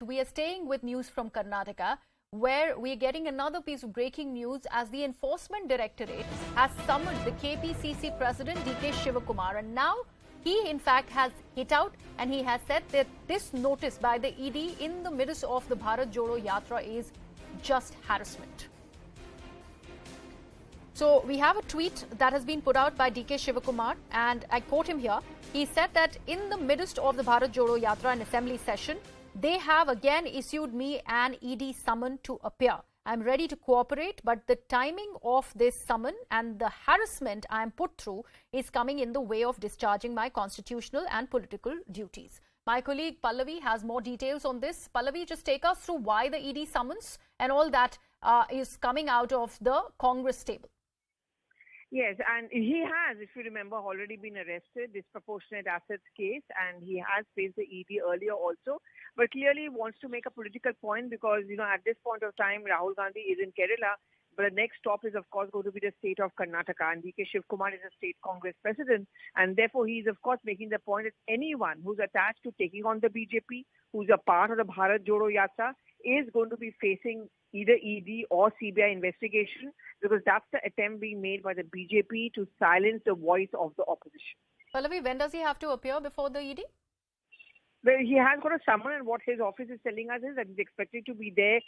We are staying with news from Karnataka, where we are getting another piece of breaking news as the Enforcement Directorate has summoned the KPCC President Shivakumar, and now he in fact has hit out and he has said that this notice by the ED in the midst of the BharatJodoYatra is just harassment. So we have a tweet that has been put out by Shivakumar, and I quote him here. He said that in the midst of the BharatJodoYatra and assembly session, they have again issued me an ED summon to appear. I'm ready to cooperate, but the timing of this summon and the harassment I am put through is coming in the way of discharging my constitutional and political duties. My colleague Pallavi has more details on this. Pallavi, just take us through why the ED summons and all that is coming out of the Congress table. Yes, and he has, if you remember, already been arrested, disproportionate assets case, and he has faced the ED earlier also. But clearly he wants to make a political point because, at this point of time, Rahul Gandhi is in Kerala. But the next stop is, of course, going to be the state of Karnataka. And Shivakumar is a state Congress president. And therefore, he is, of course, making the point that anyone who's attached to taking on the BJP, who's a part of the Bharat Jodo Yatra, is going to be facing either ED or CBI investigation, because that's the attempt being made by the BJP to silence the voice of the opposition. Pallavi, when does he have to appear before the ED? Well, he has got a summon, and what his office is telling us is that he's expected to be there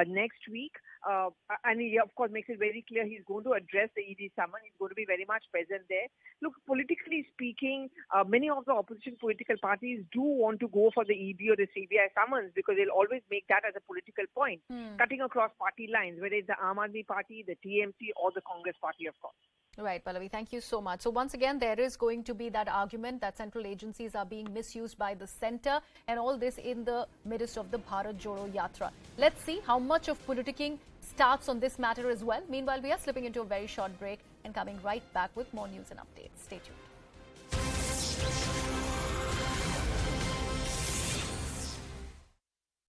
next week. And he, of course, makes it very clear he's going to address the ED summon. He's going to be very much present there. Look, politically speaking, many of the opposition political parties do want to go for the ED or the CBI summons because they'll always make that as a political point, cutting across party lines, whether it's the Aam Aadmi Party, the TMC, or the Congress Party, of course. Right, Pallavi, thank you so much. So once again, there is going to be that argument that central agencies are being misused by the centre, and all this in the midst of the Bharat Jodo Yatra. Let's see how much of politicking starts on this matter as well. Meanwhile, we are slipping into a very short break and coming right back with more news and updates. Stay tuned.